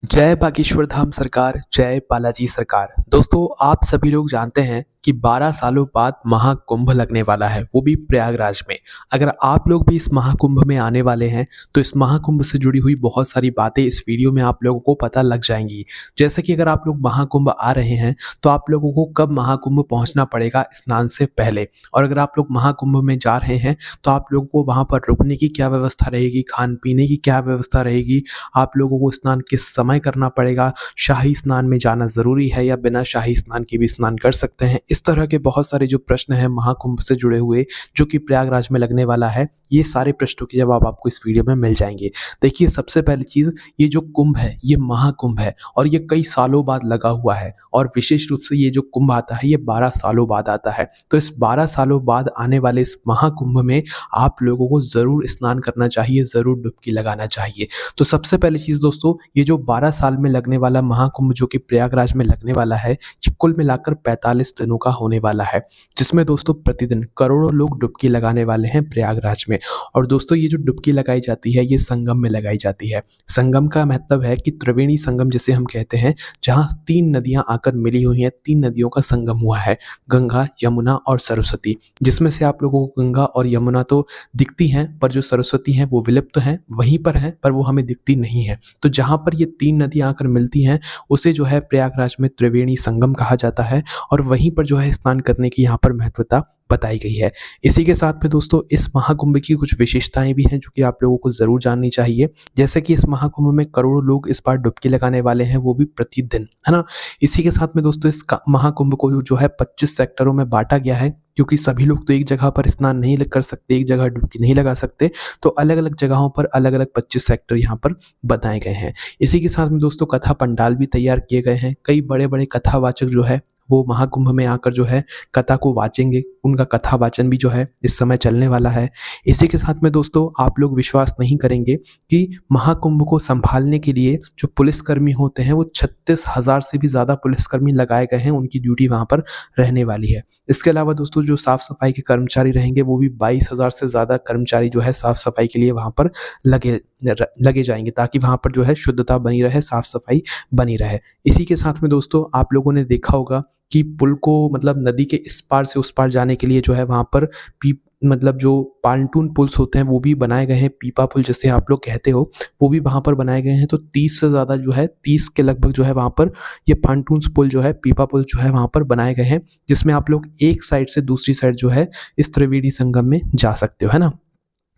जय बागेश्वर धाम सरकार, जय बालाजी सरकार। दोस्तों, आप सभी लोग जानते हैं कि 12 सालों बाद महाकुंभ लगने वाला है, वो भी प्रयागराज में। अगर आप लोग भी इस महाकुंभ में आने वाले हैं, तो इस महाकुंभ से जुड़ी हुई बहुत सारी बातें इस वीडियो में आप लोगों को पता लग जाएंगी। जैसे कि अगर आप लोग महाकुंभ आ रहे हैं, तो आप लोगों को कब महाकुंभ पहुंचना पड़ेगा स्नान से पहले, और अगर आप लोग महाकुंभ में जा रहे हैं, तो आप लोगों को वहां पर रुकने की क्या व्यवस्था रहेगी, खान पीने की क्या व्यवस्था रहेगी, आप लोगों को स्नान किस समय करना पड़ेगा, शाही स्नान में जाना ज़रूरी है या बिना शाही स्नान के भी स्नान कर सकते हैं। इस तरह के बहुत सारे जो प्रश्न हैं महाकुंभ से जुड़े हुए, जो कि प्रयागराज में लगने वाला है, ये सारे प्रश्नों के जवाब आपको इस वीडियो में मिल जाएंगे। देखिए, सबसे पहली चीज़, ये जो कुंभ है ये महाकुंभ है और ये कई सालों बाद लगा हुआ है, और विशेष रूप से ये जो कुंभ आता है ये 12 सालों बाद आता है। तो इस 12 सालों बाद आने वाले इस महाकुंभ में आप लोगों को ज़रूर स्नान करना चाहिए, ज़रूर डुबकी लगाना चाहिए। तो सबसे पहली चीज़ दोस्तों, ये जो 12 साल में लगने वाला महाकुंभ जो कि प्रयागराज में लगने वाला है, ये कुल मिलाकर 45 दिनों का होने वाला है, जिसमें दोस्तों प्रतिदिन करोड़ों लोग डुबकी लगाने वाले हैं प्रयागराज में। और दोस्तों, ये जो डुबकी लगाई जाती है ये संगम में लगाई जाती है। संगम का मतलब है कि त्रिवेणी संगम जिसे हम कहते हैं, जहाँ 3 नदियाँ आकर मिली हुई हैं, 3 नदियों का संगम हुआ है, गंगा, यमुना और सरस्वती। जिसमें से आप लोगों को गंगा और यमुना तो दिखती हैं, पर जो सरस्वती हैं वो विलुप्त हैं, वहीं पर हैं, पर वो हमें दिखती नहीं है। तो जहाँ पर ये 3 नदियाँ आकर मिलती हैं, उसे जो है प्रयागराज में त्रिवेणी संगम कहा जाता है, और वहीं पर जो है स्नान करने की यहाँ पर महत्वता बताई गई है। इसी के साथ में दोस्तों, इस महाकुंभ की कुछ विशेषताएं भी हैं जो कि आप लोगों को ज़रूर जाननी चाहिए। जैसे कि इस महाकुंभ में करोड़ों लोग इस बार डुबकी लगाने वाले हैं, वो भी प्रतिदिन, है ना। इसी के साथ में दोस्तों, इस महाकुंभ को जो है 25 सेक्टरों में बांटा गया है, क्योंकि सभी लोग तो एक जगह पर स्नान नहीं कर सकते, एक जगह डुबकी नहीं लगा सकते। तो अलग अलग जगहों पर अलग अलग 25 सेक्टर यहाँ पर बताए गए हैं। इसी के साथ में दोस्तों, कथा पंडाल भी तैयार किए गए हैं। कई बड़े बड़े कथावाचक जो है वो महाकुंभ में आकर जो है कथा को वाचेंगे, उनका कथा वाचन भी जो है इस समय चलने वाला है। इसी के साथ में दोस्तों, आप लोग विश्वास नहीं करेंगे कि महाकुंभ को संभालने के लिए जो पुलिसकर्मी होते हैं, वो 36,000 से भी ज़्यादा पुलिसकर्मी लगाए गए हैं, उनकी ड्यूटी वहाँ पर रहने वाली है। इसके अलावा दोस्तों, जो साफ सफाई के कर्मचारी रहेंगे, वो भी 22,000 से ज़्यादा कर्मचारी जो है साफ सफाई के लिए वहाँ पर लगे जाएंगे, ताकि वहाँ पर जो है शुद्धता बनी रहे, साफ सफाई बनी रहे। इसी के साथ में दोस्तों, आप लोगों ने देखा होगा कि पुल को, मतलब नदी के इस पार से उस पार जाने के लिए जो है वहाँ पर मतलब जो पानटून पुल्स होते हैं वो भी बनाए गए हैं, पीपा पुल जैसे आप लोग कहते हो, वो भी वहाँ पर बनाए गए हैं। तो 30 से ज़्यादा जो है, 30 के लगभग जो है वहाँ पर ये पानटून पुल जो है, पीपा पुल जो है वहाँ पर बनाए गए हैं, जिसमें आप लोग एक साइड से दूसरी साइड जो है इस त्रिवेणी संगम में जा सकते हो, है ना।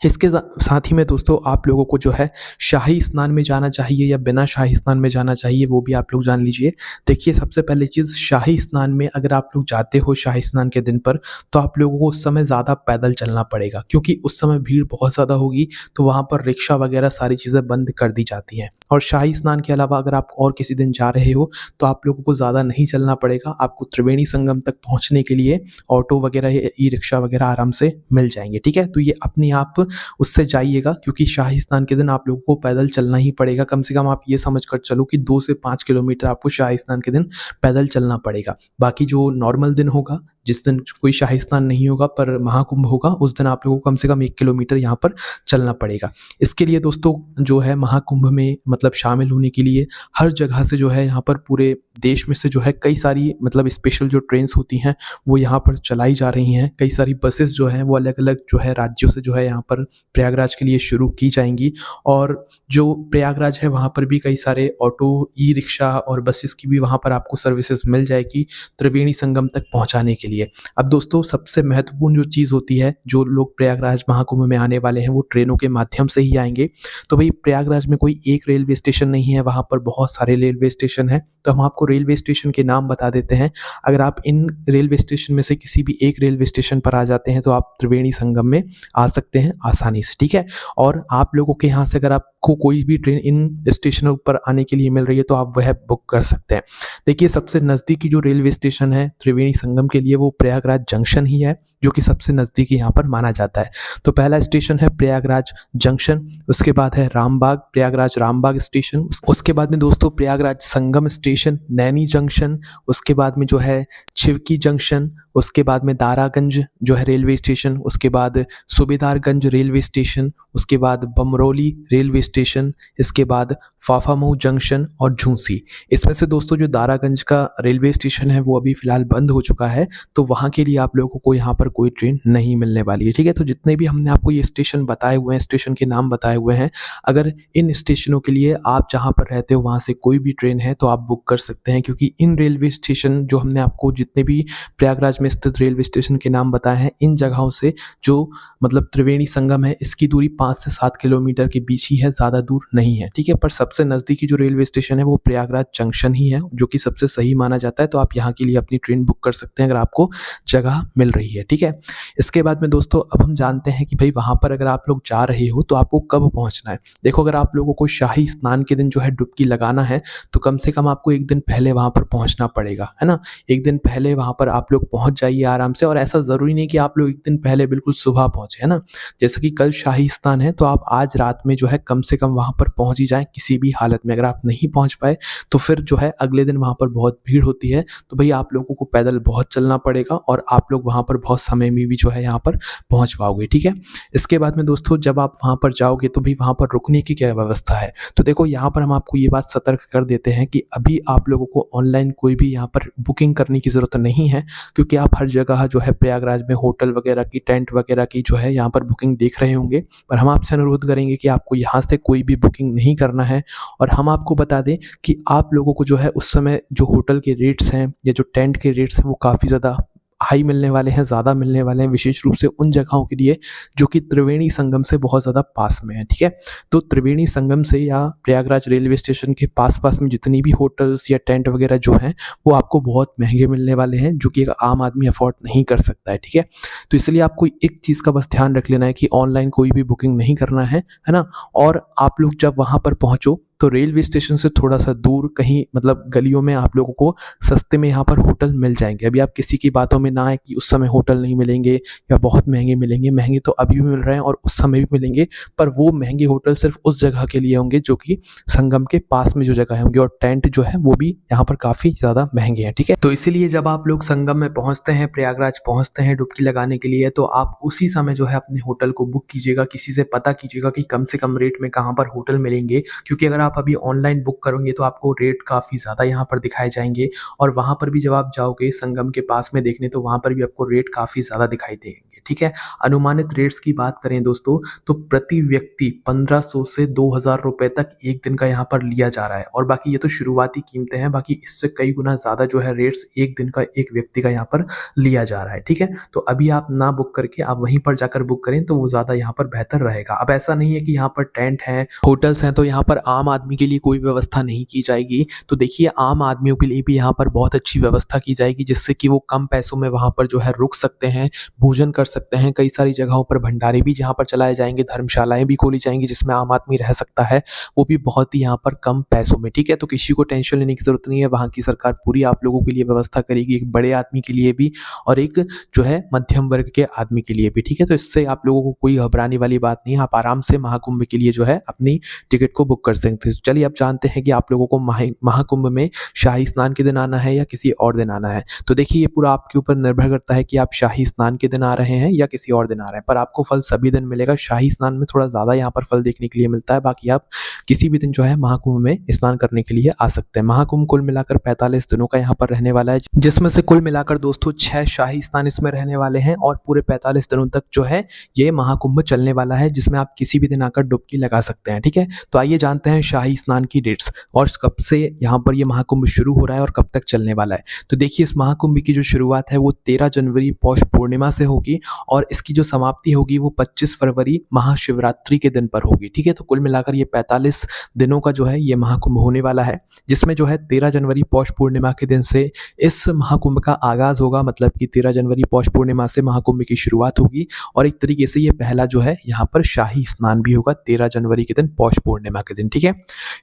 इसके साथ ही में दोस्तों, आप लोगों को जो है शाही स्नान में जाना चाहिए या बिना शाही स्नान में जाना चाहिए, वो भी आप लोग जान लीजिए। देखिए, सबसे पहली चीज़, शाही स्नान में अगर आप लोग जाते हो शाही स्नान के दिन पर, तो आप लोगों को उस समय ज़्यादा पैदल चलना पड़ेगा, क्योंकि उस समय भीड़ बहुत ज़्यादा होगी। तो वहाँ पर रिक्शा वगैरह सारी चीज़ें बंद कर दी जाती हैं। और शाही स्नान के अलावा अगर आप और किसी दिन जा रहे हो, तो आप लोगों को ज़्यादा नहीं चलना पड़ेगा। आपको त्रिवेणी संगम तक पहुँचने के लिए ऑटो वगैरह या ई रिक्शा वगैरह आराम से मिल जाएंगे, ठीक है। तो ये अपने आप उससे जाइएगा, क्योंकि शाही स्नान के दिन आप लोगों को पैदल चलना ही पड़ेगा। कम से कम आप ये समझ कर चलो कि 2 से 5 किलोमीटर आपको शाही स्नान के दिन पैदल चलना पड़ेगा। बाकी जो नॉर्मल दिन होगा, जिस दिन कोई शाही स्नान नहीं होगा पर महाकुंभ होगा, उस दिन आप लोगों को कम से कम 1 किलोमीटर यहाँ पर चलना पड़ेगा। इसके लिए दोस्तों, जो है महाकुंभ में मतलब शामिल होने के लिए हर जगह से जो है यहाँ पर पूरे देश में से जो है कई सारी मतलब स्पेशल जो ट्रेन्स होती हैं वो यहाँ पर चलाई जा रही हैं। कई सारी बसेस जो हैं वो अलग अलग जो है राज्यों से जो है यहाँ पर प्रयागराज के लिए शुरू की जाएंगी। और जो प्रयागराज है वहाँ पर भी कई सारे ऑटो, ई रिक्शा और बसेस की भी वहाँ पर आपको सर्विसेज मिल जाएगी त्रिवेणी संगम तक पहुँचाने के लिए। अब दोस्तों, सबसे महत्वपूर्ण जो चीज़ होती है, जो लोग प्रयागराज महाकुंभ में आने वाले हैं वो ट्रेनों के माध्यम से ही आएंगे। तो भाई, प्रयागराज में कोई एक रेलवे स्टेशन नहीं है, वहाँ पर बहुत सारे रेलवे स्टेशन हैं। तो हम आपको रेलवे स्टेशन के नाम बता देते हैं। अगर आप इन रेलवे स्टेशन में से किसी भी एक रेलवे स्टेशन पर आ जाते हैं, तो आप त्रिवेणी संगम में आ सकते हैं आसानी से, ठीक है। और आप लोगों के यहाँ से अगर आपको कोई भी ट्रेन इन स्टेशनों पर आने के लिए मिल रही है, तो आप वह बुक कर सकते हैं। देखिए, सबसे नज़दीकी जो रेलवे स्टेशन है त्रिवेणी संगम के लिए, वो प्रयागराज जंक्शन ही है, जो कि सबसे नज़दीकी यहाँ पर माना जाता है। तो पहला स्टेशन है प्रयागराज जंक्शन, उसके बाद है रामबाग, प्रयागराज रामबाग स्टेशन, उसके बाद में दोस्तों प्रयागराज संगम स्टेशन, नैनी जंक्शन, उसके बाद में जो है छिवकी जंक्शन, उसके बाद में दारागंज जो है रेलवे स्टेशन, उसके बाद सूबेदारगंज रेलवे स्टेशन, उसके बाद बमरौली रेलवे स्टेशन, इसके बाद फाफामऊ जंक्शन और झूंसी। इसमें से दोस्तों जो दारागंज का रेलवे स्टेशन है वो अभी फ़िलहाल बंद हो चुका है, तो वहाँ के लिए आप लोगों को यहाँ पर कोई ट्रेन नहीं मिलने वाली है, ठीक है? तो जितने भी हमने आपको ये स्टेशन बताए हुए हैं, स्टेशन के नाम बताए हुए हैं, अगर इन स्टेशनों के लिए आप जहाँ पर रहते हो वहाँ से कोई भी ट्रेन है तो आप बुक कर सकते हैं, क्योंकि इन रेलवे स्टेशन जो हमने आपको जितने भी प्रयागराज में स्थित रेलवे स्टेशन के नाम बताए हैं, इन जगहों से जो मतलब त्रिवेणी संगम है इसकी दूरी 5 से 7 किलोमीटर के बीच ही है, ज़्यादा दूर नहीं है, ठीक है? पर सबसे नज़दीकी जो रेलवे स्टेशन है वो प्रयागराज जंक्शन ही है, जो कि सबसे सही माना जाता है, तो आप यहाँ के लिए अपनी ट्रेन बुक कर सकते हैं अगर आपको जगह मिल रही है, ठीक है? इसके बाद में दोस्तों अब हम जानते हैं कि भाई वहाँ पर अगर आप लोग जा रहे हो तो आपको कब पहुँचना है। देखो, अगर आप लोगों को शाही स्नान के दिन जो है डुबकी लगाना है तो कम से कम आपको 1 दिन पहले वहाँ पर पहुँचना पड़ेगा, है ना? 1 दिन पहले वहाँ पर आप लोग पहुँच जाइए आराम से, और ऐसा ज़रूरी नहीं कि आप लोग 1 दिन पहले बिल्कुल सुबह पहुँचे, है ना? जैसे कि कल शाही स्नान है तो आप आज रात में जो है कम से कम वहाँ पर पहुँच ही जाएँ किसी भी हालत में। अगर आप नहीं पहुँच पाए तो फिर जो है अगले दिन वहाँ पर बहुत भीड़ होती है, तो भई आप लोगों को पैदल बहुत चलना पड़ेगा और आप लोग वहाँ पर बहुत समय में भी जो है यहाँ पर पहुँच पाओगे, ठीक है? इसके बाद में दोस्तों जब आप वहाँ पर जाओगे तो भी वहाँ पर रुकने की क्या व्यवस्था है? तो देखो, यहाँ पर हम आपको ये बात सतर्क कर देते हैं कि अभी आप लोगों को ऑनलाइन कोई भी यहाँ पर बुकिंग करने की ज़रूरत नहीं है, क्योंकि आप हर जगह जो है प्रयागराज में होटल वगैरह की, टेंट वगैरह की जो है यहाँ पर बुकिंग देख रहे होंगे। पर हम आपसे अनुरोध करेंगे कि आपको यहाँ से कोई भी बुकिंग नहीं करना है, और हम आपको बता दें कि आप लोगों को जो है उस समय जो होटल के रेट्स हैं या जो टेंट के रेट्स हैं वो काफ़ी ज़्यादा हाई मिलने वाले हैं, ज़्यादा मिलने वाले हैं, विशेष रूप से उन जगहों के लिए जो कि त्रिवेणी संगम से बहुत ज़्यादा पास में है, ठीक है? तो त्रिवेणी संगम से या प्रयागराज रेलवे स्टेशन के पास-पास में जितनी भी होटल्स या टेंट वगैरह जो हैं, वो आपको बहुत महँगे मिलने वाले हैं, जो कि एक आम आदमी अफ़ोर्ड नहीं कर सकता है, ठीक है? तो इसलिए आपको एक चीज़ का बस ध्यान रख लेना है कि ऑनलाइन कोई भी बुकिंग नहीं करना है ना? और आप लोग जब वहाँ पर पहुँचो तो रेलवे स्टेशन से थोड़ा-सा दूर कहीं मतलब गलियों में आप लोगों को सस्ते में यहाँ पर होटल मिल जाएँगे। अभी आप किसी की बातों में ना आएँ कि उस समय होटल नहीं मिलेंगे या बहुत महँगे मिलेंगे। महँगे तो अभी भी मिल रहे हैं और उस समय भी मिलेंगे, पर वो महँगे होटल सिर्फ़ उस जगह के लिए होंगे जो कि संगम के पास में जो जगह होंगी, और टेंट जो है वो भी यहाँ पर काफ़ी ज़्यादा महँगे हैं, ठीक है? तो इसीलिए जब आप लोग संगम में पहुँचते हैं, प्रयागराज पहुँचते हैं डुबकी लगाने के लिए, तो आप उसी समय जो है अपने होटल को बुक कीजिएगा। किसी से पता कीजिएगा कि कम से कम रेट में कहाँ पर होटल मिलेंगे, क्योंकि अगर आप अभी ऑनलाइन बुक करोगे तो आपको रेट काफ़ी ज़्यादा यहाँ पर दिखाए जाएँगे, और वहाँ पर भी जब आप जाओगे संगम के पास में देखने तो वहाँ पर भी आपको रेट काफ़ी ज़्यादा दिखाई देंगे, ठीक है? अनुमानित रेट्स की बात करें दोस्तों तो प्रति व्यक्ति 1500 से 2000 रुपए तक एक दिन का यहाँ पर लिया जा रहा है, और बाकी ये तो शुरुआती कीमतें हैं, बाकी इससे कई गुना ज़्यादा जो है रेट्स एक दिन का एक व्यक्ति का यहाँ पर लिया जा रहा है, ठीक है? तो अभी आप ना बुक करके आप वहीं पर जाकर बुक करें तो वो ज़्यादा यहाँ पर बेहतर रहेगा। अब ऐसा नहीं है कि यहाँ पर टेंट हैं, होटल्स हैं, तो यहाँ पर आम आदमी के लिए कोई व्यवस्था नहीं की जाएगी। तो देखिए, आम आदमियों के लिए भी यहाँ पर बहुत अच्छी व्यवस्था की जाएगी, जिससे कि वो कम पैसों में वहाँ पर जो है रुक सकते हैं, भोजन कर सकते हैं। कई सारी जगहों पर भंडारे भी जहाँ पर चलाए जाएँगे, धर्मशालाएँ भी खोली जाएँगी जिसमें आम आदमी रह सकता है, वो भी बहुत ही यहाँ पर कम पैसों में, ठीक है? तो किसी को टेंशन लेने की ज़रूरत नहीं है, वहाँ की सरकार पूरी आप लोगों के लिए व्यवस्था करेगी, एक बड़े आदमी के लिए भी और एक जो है मध्यम वर्ग के आदमी के लिए भी, ठीक है? तो इससे आप लोगों को कोई घबराने वाली बात नहीं है, आप आराम से महाकुंभ के लिए जो है अपनी टिकट को बुक कर सकते हैं। तो चलिए अब जानते हैं कि आप लोगों को महाकुंभ में शाही स्नान के दिन आना है या किसी और दिन आना है। तो देखिए, ये पूरा आपके ऊपर निर्भर करता है कि आप शाही स्नान के दिन आ रहे हैं या किसी और दिन आ रहे हैं, पर आपको फल सभी दिन मिलेगा। शाही स्नान में थोड़ा ज़्यादा यहाँ पर फल देखने के लिए मिलता है, बाकी आप किसी भी दिन जो है महाकुंभ में स्नान करने के लिए आ सकते हैं। महाकुंभ कुल मिलाकर 45 दिनों का यहाँ पर रहने वाला है, जिसमें से कुल मिलाकर दोस्तों 6 शाही स्नान इसमें रहने वाले हैं, और पूरे 45 दिनों तक जो है ये महाकुंभ चलने वाला है, जिसमें आप किसी भी दिन आकर डुबकी लगा सकते हैं, ठीक है? तो आइए जानते हैं शाही स्नान की डेट्स और कब से यहाँ पर ये महाकुंभ शुरू हो रहा है और कब तक चलने वाला है। तो देखिए, इस महाकुंभ की जो शुरुआत है वो 13 जनवरी पौष पूर्णिमा से होगी, और इसकी जो समाप्ति होगी वो 25 फरवरी महाशिवरात्रि के दिन पर होगी, ठीक है? तो कुल मिलाकर ये 45 दिनों का जो है ये महाकुंभ होने वाला है, जिसमें जो है 13 जनवरी पौष पूर्णिमा के दिन से इस महाकुंभ का आगाज़ होगा। मतलब कि 13 जनवरी पौष पूर्णिमा से महाकुंभ की शुरुआत होगी, और एक तरीके से ये पहला जो है यहाँ पर शाही स्नान भी होगा 13 जनवरी के दिन पौष पूर्णिमा के दिन, ठीक है?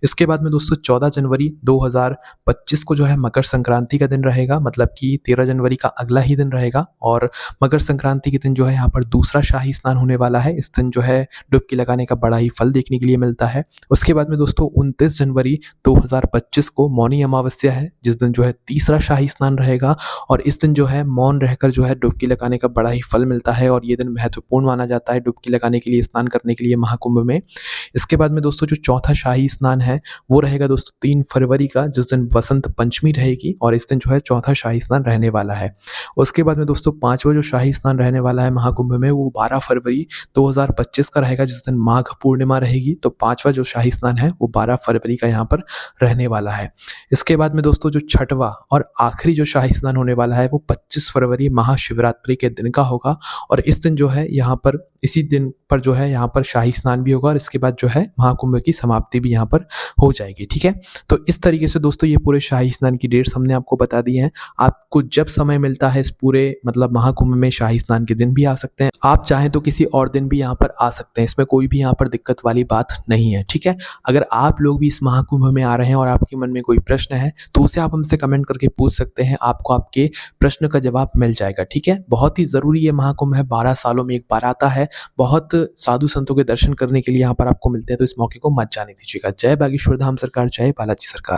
इसके बाद में दोस्तों 14 जनवरी 2025 को जो है मकर संक्रांति का दिन रहेगा, मतलब कि 13 जनवरी का अगला ही दिन रहेगा, और मकर संक्रांति के के दिन जो है यहाँ पर दूसरा शाही स्नान होने वाला है। इस दिन जो है डुबकी लगाने का बड़ा ही फल देखने के लिए मिलता है। उसके बाद में दोस्तों 29 जनवरी 2025 को मौनी अमावस्या है, जिस दिन जो है तीसरा शाही स्नान रहेगा और इस दिन जो है मौन रहकर जो है डुबकी लगाने का बड़ा ही फल मिलता है और ये दिन महत्वपूर्ण माना जाता है डुबकी लगाने के लिए, स्नान करने के लिए महाकुंभ में। इसके बाद में दोस्तों जो चौथा शाही स्नान है वो रहेगा दोस्तों 3 फरवरी का, जिस दिन बसंत पंचमी रहेगी और इस दिन जो है चौथा शाही स्नान रहने वाला है। उसके बाद में दोस्तों 5वां जो शाही स्नान रहने वाला है महाकुंभ में वो 12 फरवरी 2025 का रहेगा, जिस दिन माघ पूर्णिमा रहेगी। तो 5वां जो शाही स्नान है वो 12 फरवरी का यहाँ पर रहने वाला है। इसके बाद में दोस्तों जो छठवां और आखिरी जो शाही स्नान होने वाला है वो 25 फरवरी महाशिवरात्रि के दिन का होगा और इस दिन जो है यहाँ पर इसी दिन पर जो है यहाँ पर शाही स्नान भी होगा और इसके बाद जो है महाकुंभ की समाप्ति भी यहाँ पर हो जाएगी। ठीक है, तो इस तरीके से दोस्तों ये पूरे शाही स्नान की डेट्स हमने आपको बता दी हैं। आपको जब समय मिलता है इस पूरे मतलब महाकुंभ में शाही स्नान के दिन भी आ सकते हैं, आप चाहें तो किसी और दिन भी यहाँ पर आ सकते हैं, इसमें कोई भी यहाँ पर दिक्कत वाली बात नहीं है। ठीक है, अगर आप लोग भी इस महाकुंभ में आ रहे हैं और आपके मन में कोई प्रश्न है तो उसे आप हमसे कमेंट करके पूछ सकते हैं, आपको आपके प्रश्न का जवाब मिल जाएगा। ठीक है, बहुत ही जरूरी ये महाकुंभ है, 12 सालों में एक बार आता है, बहुत साधु संतों के दर्शन करने के लिए यहाँ पर आपको मिलते हैं, तो इस मौके को मत जाने दीजिएगा। जय बागेश्वर धाम सरकार, जय बालाजी सरकार।